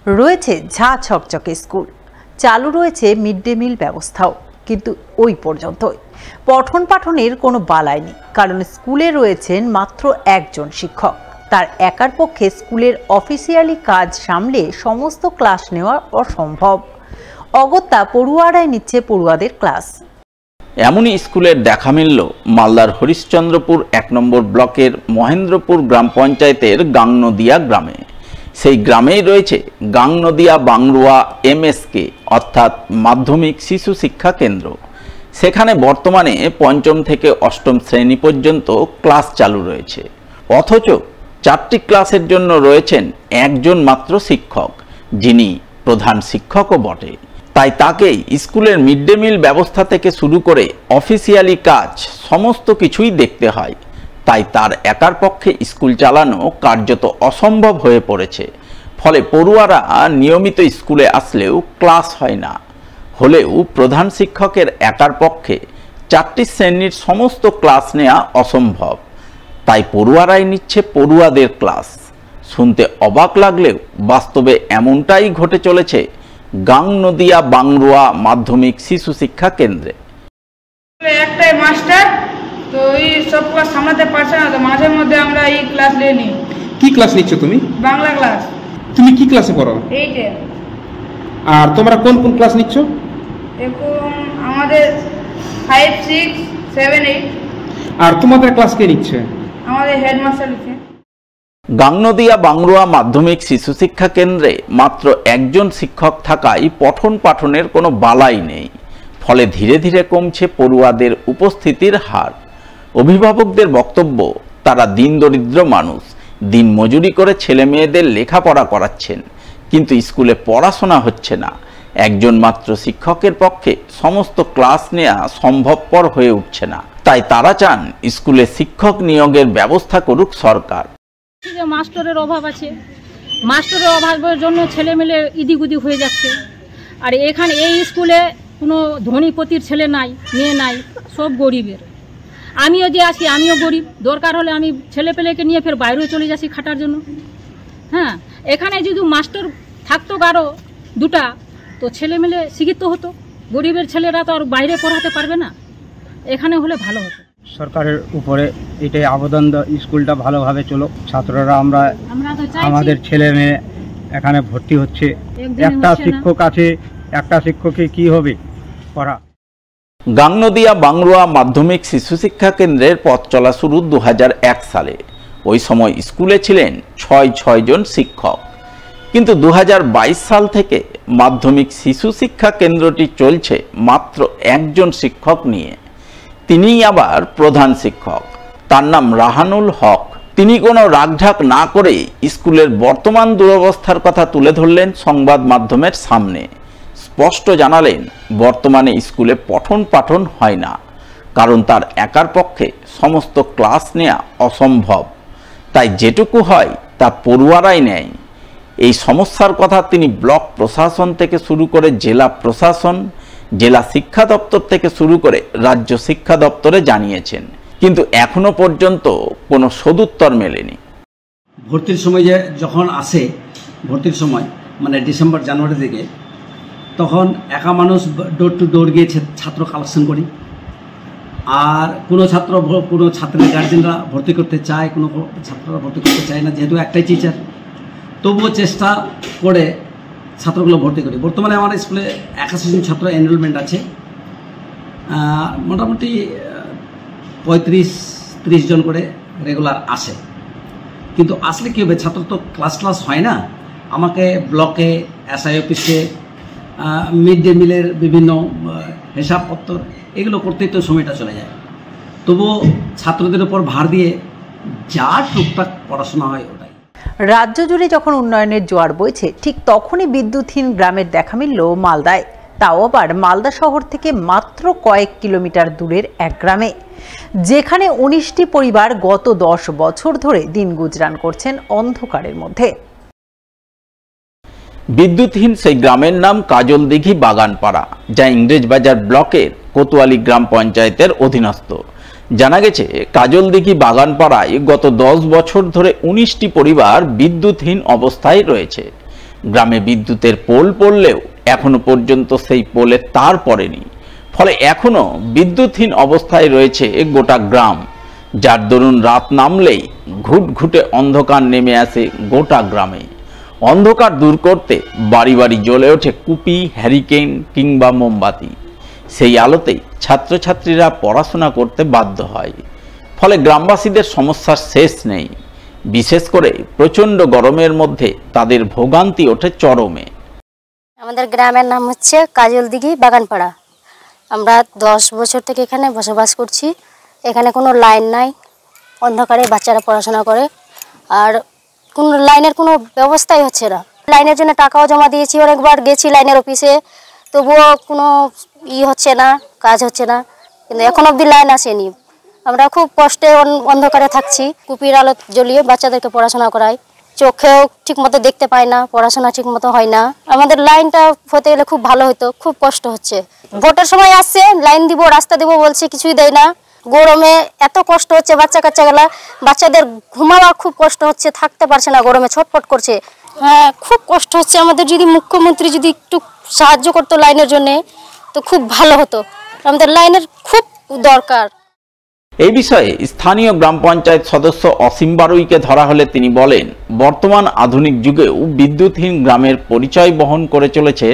রয়েছে ঝা ছকচকে স্কুল, চালু রয়েছে মিড ডে মিল ব্যবস্থাও, কিন্তু ওই পর্যন্তই। পঠন পাঠনের কোনো বালাই নেই, কারণ স্কুলে রয়েছেন মাত্র একজন শিক্ষক। তার একার পক্ষে স্কুলের অফিসিয়ালি কাজ সামলে সমস্ত ক্লাস নেওয়া অসম্ভব। অগত্যা পড়ুয়ারাই নিচ্ছে পড়ুয়াদের ক্লাস। এমনই স্কুলের দেখা মিলল মালদার হরিশ্চন্দ্রপুর ১ নম্বর ব্লকের মহেন্দ্রপুর গ্রাম পঞ্চায়েতের গাংনদিয়া গ্রামে। সেই গ্রামেই রয়েছে গাংনদিয়া বাংরুয়া MSK অর্থাৎ মাধ্যমিক শিশু শিক্ষা কেন্দ্র। সেখানে বর্তমানে পঞ্চম থেকে অষ্টম শ্রেণী পর্যন্ত ক্লাস চালু রয়েছে, অথচ 4টি ক্লাসের জন্য রয়েছেন একজন মাত্র শিক্ষক, যিনি প্রধান শিক্ষকও বটে। তাই তাকেই স্কুলের মিড ডে মিল ব্যবস্থা থেকে শুরু করে অফিসিয়ালি কাজ সমস্ত কিছুই দেখতে হয়। তাই তার একার পক্ষে স্কুল চালানো কার্যত অসম্ভব হয়ে পড়েছে। ফলে পড়ুয়ারা নিয়মিত স্কুলে আসলেও ক্লাস হয় না। হলেও প্রধান শিক্ষকের একার পক্ষে 4টি শ্রেণীর সমস্ত ক্লাস নেওয়া অসম্ভব। তাই পড়ুয়ারাই নিচ্ছে পড়ুয়াদের ক্লাস। শুনতে অবাক লাগলেও বাস্তবে এমনটাই ঘটে চলেছে গাংনদিয়া বাংরুয়া মাধ্যমিক শিশু শিক্ষা কেন্দ্রে। একটাই মাস্টার, তো এই সব ক্লাস সামলাতে পারছে না, তো মাঝে মধ্যে আমরা এই ক্লাস নিয়ে নিই। কি ক্লাস নিচ্ছ তুমি? বাংলা ক্লাস। তুমি কি ক্লাসে পড়ো? 8-এ। আর তোমরা কোন কোন ক্লাস নিচ্ছ? এখন আমাদের 5, 6, 7, 8। আর তোমাদের ক্লাস কে নিচ্ছে? আমাদের হেডমাস্টার নিচ্ছে। গাংনদিয়া বাংরুয়া মাধ্যমিক শিশু শিক্ষা কেন্দ্রে মাত্র একজন শিক্ষক থাকায় পঠন পাঠনের কোনো বালাই নেই। ফলে ধীরে ধীরে কমছে পড়ুয়াদের উপস্থিতির হার। অভিভাবকদের বক্তব্য, তারা দিন দরিদ্র মানুষ, দিন মজুরি করে ছেলে মেয়েদের লেখাপড়া করাচ্ছেন, কিন্তু স্কুলে পড়াশোনা হচ্ছে না। একজন মাত্র শিক্ষকের পক্ষে সমস্ত ক্লাস নেওয়া সম্ভবপর হয়ে উঠছে না। তাই তারা চান স্কুলে শিক্ষক নিয়োগের ব্যবস্থা করুক সরকার। মাস্টারের অভাব আছে, মাস্টারের অভাবের জন্য ছেলে মেলে ইদিগুদি হয়ে যাচ্ছে। আর এখানে এই স্কুলে কোনো ধনীপতির ছেলে নাই, মেয়ে নাই, সব গরিবের। আমিও যে আসি, আমিও গরিব। দরকার হলে আমি ছেলে পেলেকে নিয়ে ফের বাইরেও চলে যাচ্ছি খাটার জন্য। হ্যাঁ, এখানে যদি মাস্টার থাকতো কারো 2টা, তো ছেলে মেলে শিক্ষিত হতো। গরিবের ছেলেরা তো আর বাইরে পড়াতে পারবে না, এখানে হলে ভালো হতো। সরকারের উপরে এটাই আবেদন, স্কুলটা ভালোভাবে চলো। ছাত্ররা আমরা আমাদের ছেলে মেয়ে এখানে ভর্তি হচ্ছে, একটা শিক্ষক আছে, একটা শিক্ষকে কি হবে পড়া। গাংনদিয়া বাংরুয়া মাধ্যমিক শিশু শিক্ষা কেন্দ্রের পথ চলা শুরু 2001 সালে। ওই সময় স্কুলে ছিলেন 6 জন শিক্ষক, কিন্তু 2022 সাল থেকে মাধ্যমিক শিশু শিক্ষা কেন্দ্রটি চলছে মাত্র একজন শিক্ষক নিয়ে। তিনিই আবার প্রধান শিক্ষক, তার নাম রাহানুল হক। তিনি কোনো রাগঢাক না করে স্কুলের বর্তমান দুরবস্থার কথা তুলে ধরলেন সংবাদ মাধ্যমের সামনে। স্পষ্ট জানালেন বর্তমানে স্কুলে পঠন পাঠন হয় না, কারণ তার একার পক্ষে সমস্ত ক্লাস নেওয়া অসম্ভব। তাই যেটুকু হয় তা পড়ুয়ারাই নেয়। এই সমস্যার কথা তিনি ব্লক প্রশাসন থেকে শুরু করে জেলা প্রশাসন, জেলা শিক্ষা দপ্তর থেকে শুরু করে রাজ্য শিক্ষা দপ্তরে জানিয়েছেন, কিন্তু এখনো পর্যন্ত কোনো সদুত্তর মেলেনি। ভর্তির সময় যখন আসে, ভর্তির সময় মানে ডিসেম্বর জানুয়ারি থেকে, তখন একা মানুষ ডোর টু ডোর গিয়ে ছাত্র কালেকশন করি। আর কোনো ছাত্রের গার্জেনরা ভর্তি করতে চায়, কোনো ছাত্ররা ভর্তি করতে চায় না, যেহেতু একটাই টিচার। তবুও চেষ্টা করে ছাত্রগুলো ভর্তি করি। বর্তমানে আমার স্কুলে 81 জন ছাত্র এনরোলমেন্ট আছে। মোটামুটি 35-30 জন করে রেগুলার আসে। কিন্তু আসলে কী হবে, ছাত্র তো ক্লাস হয় না। আমাকে ব্লকে, SI অফিসে, মিড ডে মিলের বিভিন্ন হিসাবপত্র এগুলো করতেই তো সময়টা চলে যায়। তবুও ছাত্রদের উপর ভার দিয়ে যা টুকটাক পড়াশোনা হয় ওটাই। রাজ্য জুড়ে যখন উন্নয়নের জোয়ার বইছে, ঠিক তখনই বিদ্যুৎহীন গ্রামের দেখা মিলল মালদায়। তাও আবার মালদা শহর থেকে মাত্র কয়েক কিলোমিটার দূরের এক গ্রামে, যেখানে 19টি পরিবার গত 10 বছর ধরে দিন গুজরান করছেন অন্ধকারের মধ্যে। বিদ্যুৎহীন সেই গ্রামের নাম কাজলদিঘি বাগানপাড়া, যা ইংরেজবাজার ব্লকের কোতোয়ালি গ্রাম পঞ্চায়েতের অধীনস্থ। জানা গেছে কাজলদিঘি বাগানপাড়ায় গত 10 বছর ধরে 19টি পরিবার বিদ্যুৎহীন অবস্থায় রয়েছে। গ্রামে বিদ্যুতের পোল পড়লেও এখনো পর্যন্ত সেই পোলের তার পড়েনি। ফলে এখনো বিদ্যুৎহীন অবস্থায় রয়েছে গোটা গ্রাম, যার দরুন রাত নামলেই ঘুটঘুটে অন্ধকার নেমে আসে গোটা গ্রামে। অন্ধকার দূর করতে বাড়ি বাড়ি জ্বলে ওঠে কুপি, হ্যারিকেন কিংবা মোমবাতি। সেই আলোতেই ছাত্রছাত্রীরা পড়াশোনা করতে বাধ্য হয়। ফলে গ্রামবাসীদের সমস্যার শেষ নেই। বিশেষ করে প্রচণ্ড গরমের মধ্যে তাদের ভোগান্তি ওঠে চরমে। আমাদের গ্রামের নাম হচ্ছে কাজলদিঘি বাগানপাড়া। আমরা 10 বছর থেকে এখানে বসবাস করছি। এখানে কোনো লাইন নাই, অন্ধকারে বাচ্চারা পড়াশোনা করে, আর কোনো লাইনের কোনো ব্যবস্থাই হচ্ছে না। লাইনের জন্য টাকাও জমা দিয়েছি, অনেকবার গেছি লাইনের অফিসে, তবুও কোনো হচ্ছে না, কাজ হচ্ছে না। কিন্তু এখন অবধি লাইন আসেনি। আমরা খুব কষ্টে অন্ধকারে থাকছি। কুপির আলো জ্বলিয়ে বাচ্চাদেরকে পড়াশোনা করাই, চোখেও ঠিকমতো দেখতে পাই না, পড়াশোনা ঠিকমতো হয় না। আমাদের লাইনটা হতে গেলে খুব ভালো হতো, খুব কষ্ট হচ্ছে। ভোটের সময় আসছে, লাইন দিব, রাস্তা দিব বলছে, কিছুই দেয় না। গরমে এত কষ্ট হচ্ছে, বাচ্চাগুলা, বাচ্চাদের ঘুমাওয়া খুব কষ্ট হচ্ছে, থাকতে পারছে না, গরমে ছটফট করছে। হ্যাঁ, খুব কষ্ট হচ্ছে। আমাদের যদি মুখ্যমন্ত্রী যদি একটু সাহায্য করতো লাইনের জন্যে তো খুব ভালো হতো। আমাদের লাইনের খুব দরকার। এই বিষয়ে স্থানীয় গ্রাম পঞ্চায়েত সদস্য অসীম বারুইকে ধরা হলে তিনি বলেন, বর্তমান আধুনিক যুগেও বিদ্যুৎহীন গ্রামের পরিচয় বহন করে চলেছে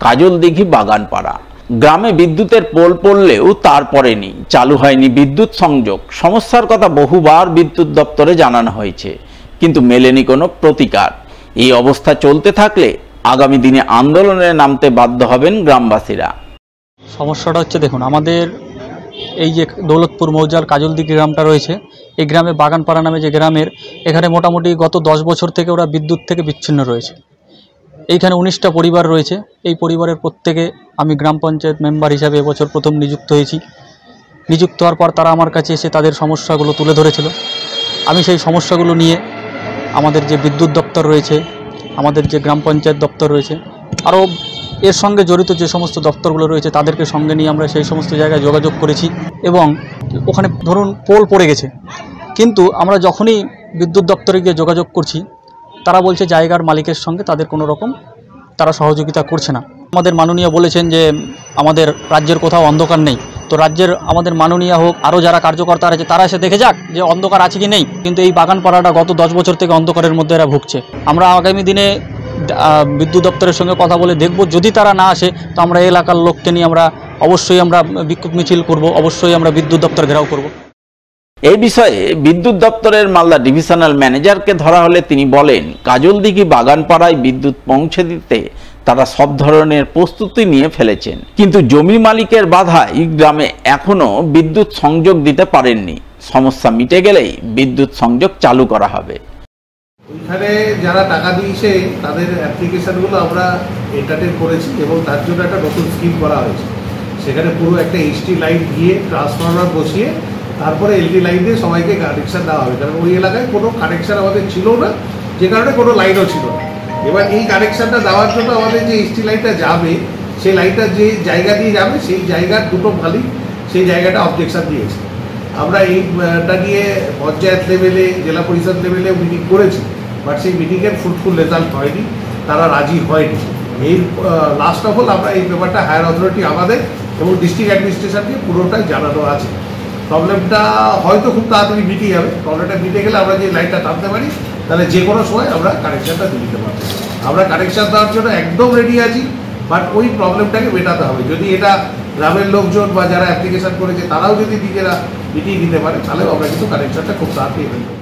কাজলদিঘি বাগানপাড়া। গ্রামে বিদ্যুতের পোল পড়লেও তার পড়েনি, চালু হয়নি বিদ্যুৎ সংযোগ। সমস্যার কথা বহুবার বিদ্যুৎ দপ্তরে জানানো হয়েছে, কিন্তু মেলেনি কোনো প্রতিকার। এই অবস্থা চলতে থাকলে আগামী দিনে আন্দোলনে নামতে বাধ্য হবেন গ্রামবাসীরা। সমস্যাটা হচ্ছে, দেখুন, আমাদের এই যে দৌলতপুর মৌজার কাজলদিঘি গ্রামটা রয়েছে, এই গ্রামে বাগানপাড়া নামে যে গ্রামের, এখানে মোটামুটি গত 10 বছর থেকে ওরা বিদ্যুৎ থেকে বিচ্ছিন্ন রয়েছে। এইখানে 19টা পরিবার রয়েছে। এই পরিবারের প্রত্যেকে আমি গ্রাম পঞ্চায়েত মেম্বার হিসাবে এবছর প্রথম নিযুক্ত হয়েছি। নিযুক্ত হওয়ার পর তারা আমার কাছে এসে তাদের সমস্যাগুলো তুলে ধরেছিল। আমি সেই সমস্যাগুলো নিয়ে আমাদের যে বিদ্যুৎ দপ্তর রয়েছে, আমাদের যে গ্রাম পঞ্চায়েত দপ্তর রয়েছে, আরও এর সঙ্গে জড়িত যে সমস্ত দপ্তরগুলো রয়েছে তাদেরকে সঙ্গে নিয়ে আমরা সেই সমস্ত জায়গায় যোগাযোগ করেছি। এবং ওখানে ধরুন পোল পড়ে গেছে, কিন্তু আমরা যখনই বিদ্যুৎ দপ্তরে গিয়ে যোগাযোগ করছি, তারা বলছে জায়গার মালিকের সঙ্গে তাদের কোনো রকম তারা সহযোগিতা করছে না। আমাদের মাননীয় বলেছেন যে আমাদের রাজ্যের কোথাও অন্ধকার নেই, তো রাজ্যের আমাদের মাননীয় হোক, আরও যারা কার্যকর্তা আছে তারা এসে দেখে যাক যে অন্ধকার আছে কি নেই। কিন্তু এই বাগানপাড়াটা গত 10 বছর থেকে অন্ধকারের মধ্যে এরা ভুগছে। আমরা আগামী দিনে বিদ্যুৎ দপ্তরের সঙ্গে কথা বলে দেখব, যদি তারা না আসে তো আমরা এলাকার লোককে নিয়ে আমরা অবশ্যই আমরা বিক্ষোভ মিছিল করব, অবশ্যই আমরা বিদ্যুৎ দপ্তর ঘেরাও করব। এই বিষয়ে বিদ্যুৎ দপ্তরের মালদা ডিভিশনাল ম্যানেজারকে ধরা হলে তিনি বলেন, কাজলদিঘি বাগানপাড়ায় বিদ্যুৎ পৌঁছে দিতে তারা সব ধরনের প্রস্তুতি নিয়ে ফেলেছেন, কিন্তু জমি মালিকের বাধায় গ্রামে এখনো বিদ্যুৎ সংযোগ দিতে পারেননি। সমস্যা মিটে গেলেই বিদ্যুৎ সংযোগ চালু করা হবে। ওইখানে যারা টাকা দিয়েছে তাদের অ্যাপ্লিকেশনগুলো আমরা এন্টারটেন করেছি এবং তার জন্য একটা নতুন স্কিম করা হয়েছে। সেখানে পুরো একটা এইচটি লাইন দিয়ে ট্রান্সফরমার বসিয়ে তারপরে এলডি লাইন দিয়ে সবাইকে কানেকশান দেওয়া হবে। কারণ ওই এলাকায় কোনো কানেকশান আমাদের ছিল না, যে কারণে কোনো লাইনও ছিল না। এবার এই কানেকশানটা দেওয়ার জন্য আমাদের যে এইচটি লাইনটা যাবে, সেই লাইনটা যে জায়গা দিয়ে যাবে সেই জায়গার দুটো মালিক সেই জায়গাটা অবজেকশন দিয়েছে। আমরা এইটা নিয়ে পঞ্চায়েত লেভেলে, জেলা পরিষদ লেভেলে মিটিং করেছি, বাট সেই মিটিংয়ের ফ্রুটফুল রেজাল্ট হয়নি, তারা রাজি হয়নি। এই লাস্ট অফ অল আমরা এই ব্যাপারটা হায়ার অথরিটি আমাদের এবং ডিস্ট্রিক্ট অ্যাডমিনিস্ট্রেশনকে পুরোটাই জানানো আছে। প্রবলেমটা হয়তো খুব তাড়াতাড়ি মিটে যাবে। প্রবলেমটা মিটে গেলে আমরা যে লাইনটা টানতে পারি, তাহলে যে কোনো সময় আমরা কানেকশানটা দিয়ে দিতে পারবো। আমরা কানেকশান দেওয়ার জন্য একদম রেডি আছি, বাট ওই প্রবলেমটাকে মেটাতে হবে। যদি এটা গ্রামের লোকজন বা যারা অ্যাপ্লিকেশন করেছে তারাও যদি নিজেরা মিটিয়ে দিতে পারে, তাহলেও আমরা কিন্তু কানেকশানটা খুব তাড়াতাড়ি পেয়ে যাবো।